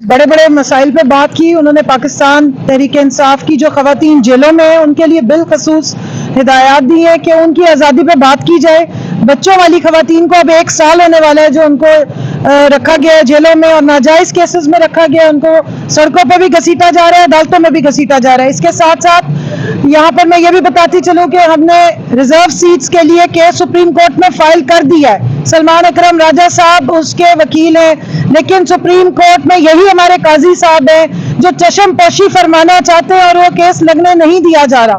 बड़े बड़े मसाइल पे बात की। उन्होंने पाकिस्तान तहरीक इंसाफ की जो खवातीन जेलों में हैं उनके लिए बिलखसूस हिदायत दी है कि उनकी आज़ादी पे बात की जाए। बच्चों वाली खवातीन को अब 1 साल होने वाला है जो उनको रखा गया है जेलों में और नाजायज़ केसेस में रखा गया है। उनको सड़कों पर भी घसीटा जा रहा है, अदालतों में भी घसीटा जा रहा है। इसके साथ साथ यहाँ पर मैं ये भी बताती चलूँ कि हमने रिजर्व सीट्स के लिए केस सुप्रीम कोर्ट में फाइल कर दिया है। सलमान अकरम राजा साहब उसके वकील हैं, लेकिन सुप्रीम कोर्ट में यही हमारे काजी साहब हैं जो चशमपोशी फरमाना चाहते हैं और वो केस लगने नहीं दिया जा रहा।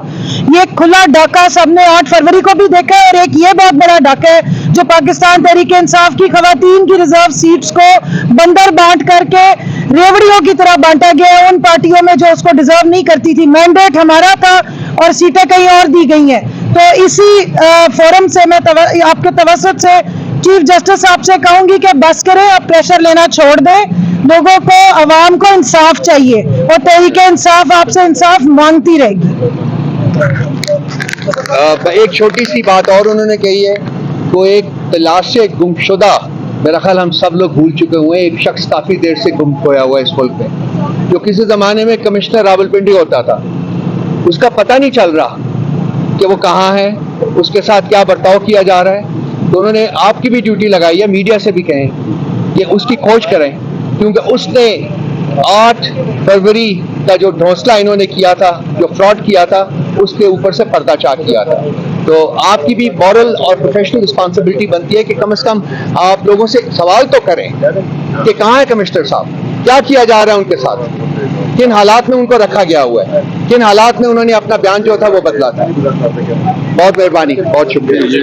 ये खुला डाका सबने 8 फरवरी को भी देखा है और एक ये बहुत बड़ा डाका है जो पाकिस्तान तहरीक इंसाफ की खवातीन की रिजर्व सीट्स को बंदर बांट करके रेवड़ियों की तरह बांटा गया है उन पार्टियों में जो उसको डिजर्व नहीं करती थी। मैंडेट हमारा था और सीटें कहीं और दी गई हैं। तो इसी फोरम से मैं आपके तवसत से चीफ जस्टिस साहब से कहूंगी कि बस करें, अब प्रेशर लेना छोड़ दें। लोगों को, अवाम को इंसाफ चाहिए और तहरीक इंसाफ आपसे इंसाफ मांगती रहेगी। एक छोटी सी बात और उन्होंने कही है, वो एक तलाश से गुमशुदा, मेरा ख्याल हम सब लोग भूल चुके हुए हैं, एक शख्स काफ़ी देर से गुम खोया हुआ है इस मुल्क में, जो किसी ज़माने में कमिश्नर रावलपिंडी होता था। उसका पता नहीं चल रहा कि वो कहाँ है, उसके साथ क्या बर्ताव किया जा रहा है। तो उन्होंने आपकी भी ड्यूटी लगाई है, मीडिया से भी कहें कि उसकी खोज करें, क्योंकि उसने 8 फरवरी का जो ढोंसला इन्होंने किया था, जो फ्रॉड किया था, उसके ऊपर से पर्दाचार किया था। तो आपकी भी मॉरल और प्रोफेशनल रिस्पॉन्सिबिलिटी बनती है कि कम से कम आप लोगों से सवाल तो करें कि कहाँ है कमिश्नर साहब, क्या किया जा रहा है उनके साथ, किन हालात में उनको रखा गया हुआ है, किन हालात में उन्होंने अपना बयान जो था वो बदला था। बहुत मेहरबानी, बहुत शुक्रिया जी।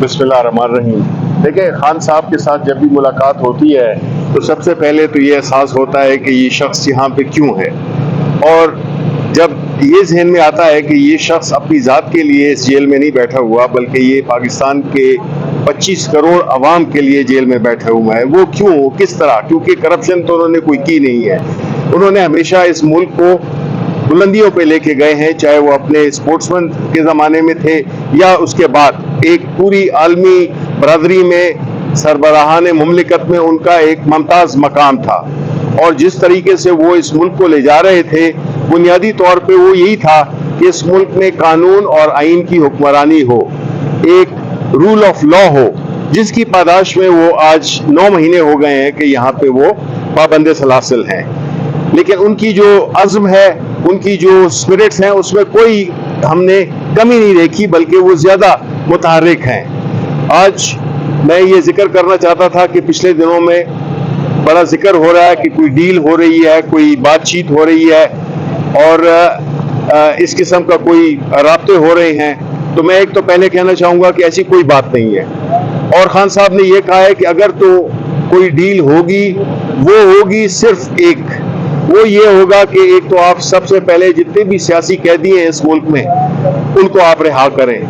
बिस्मिल्लाहिर्रहमानिर्रहीम। देखिए, खान साहब के साथ जब भी मुलाकात होती है तो सबसे पहले तो ये एहसास होता है कि ये शख्स यहाँ पे क्यों है, और जब ये जहन में आता है कि ये शख्स अपनी ज़ात के लिए इस जेल में नहीं बैठा हुआ, बल्कि ये पाकिस्तान के 25 करोड़ अवाम के लिए जेल में बैठा हुआ है। वो क्यों, किस तरह? क्योंकि करप्शन तो उन्होंने कोई की नहीं है। उन्होंने हमेशा इस मुल्क को बुलंदियों पे लेके गए हैं, चाहे वो अपने स्पोर्ट्समैन के ज़माने में थे या उसके बाद एक पूरी आलमी बरादरी में सरबराहान मुमलिकत में उनका एक मुमताज़ मकाम था। और जिस तरीके से वो इस मुल्क को ले जा रहे थे, बुनियादी तौर पे वो यही था कि इस मुल्क में कानून और आइन की हुक्मरानी हो, एक रूल ऑफ लॉ हो, जिसकी पादाश में वो आज 9 महीने हो गए हैं कि यहाँ पे वो पाबंदे सलासिल हैं। लेकिन उनकी जो अज़्म है, उनकी जो स्पिरिट्स हैं, उसमें कोई हमने कमी नहीं देखी, बल्कि वो ज़्यादा मुतहर्रिक हैं। आज मैं ये जिक्र करना चाहता था कि पिछले दिनों में बड़ा जिक्र हो रहा है कि कोई डील हो रही है, कोई बातचीत हो रही है और इस किस्म का कोई राब्ते हो रहे हैं। तो मैं एक तो पहले कहना चाहूँगा कि ऐसी कोई बात नहीं है। और खान साहब ने ये कहा है कि अगर तो कोई डील होगी, वो होगी सिर्फ एक, वो ये होगा कि एक तो आप सबसे पहले जितने भी सियासी कैदी हैं इस मुल्क में, उनको आप रिहा करें।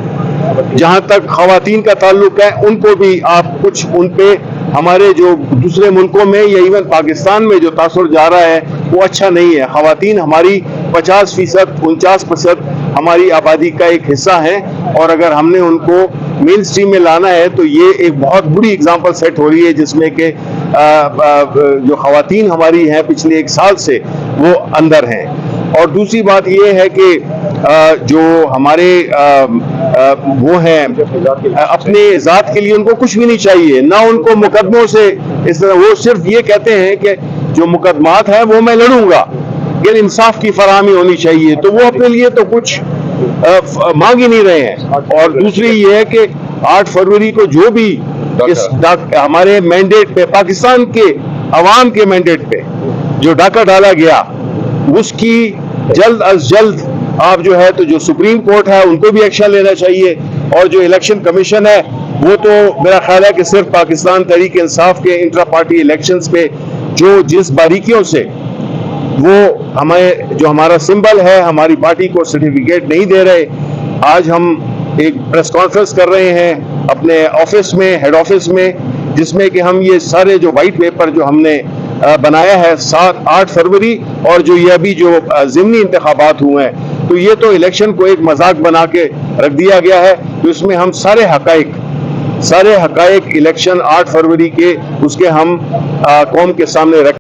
जहां तक खवातीन का ताल्लुक है, उनको भी आप कुछ उन पे, हमारे जो दूसरे मुल्कों में या इवन पाकिस्तान में जो तासुर जा रहा है वो अच्छा नहीं है। खवातीन हमारी 50%, 49% हमारी आबादी का एक हिस्सा है, और अगर हमने उनको मेन स्ट्रीम में लाना है तो ये एक बहुत बुरी एग्जांपल सेट हो रही है, जिसमें कि जो खवातीन हमारी हैं पिछले 1 साल से वो अंदर हैं। और दूसरी बात ये है कि जो हमारे वो हैं अपने ज़ात के लिए उनको कुछ भी नहीं चाहिए, ना उनको मुकदमों से इस तरह, वो सिर्फ ये कहते हैं कि जो मुकदमात है वो मैं लड़ूंगा, लेकिन इंसाफ की फराहमी होनी चाहिए। तो वो अपने लिए तो कुछ मांग ही नहीं रहे हैं। और दूसरी ये है कि 8 फरवरी को जो भी इस हमारे मैंडेट पे, पाकिस्तान के अवाम के मैंडेट पे जो डाका डाला गया, उसकी जल्द अज जल्द आप जो है तो जो सुप्रीम कोर्ट है उनको भी एक्शन लेना चाहिए, और जो इलेक्शन कमीशन है वो तो मेरा ख्याल है कि सिर्फ पाकिस्तान तहरीक इंसाफ के इंट्रा पार्टी इलेक्शंस पे जो जिस बारीकियों से वो हमें, जो हमारा सिंबल है, हमारी पार्टी को सर्टिफिकेट नहीं दे रहे। आज हम एक प्रेस कॉन्फ्रेंस कर रहे हैं अपने ऑफिस में, हेड ऑफिस में, जिसमें कि हम ये सारे जो वाइट पेपर जो हमने बनाया है 7-8 फरवरी, और जो ये अभी जो ज़िमनी इंतखाबात हुए हैं, तो ये तो इलेक्शन को एक मजाक बना के रख दिया गया है। तो इसमें हम सारे हकाइक, सारे हकायक इलेक्शन 8 फरवरी के उसके हम कौम के सामने रख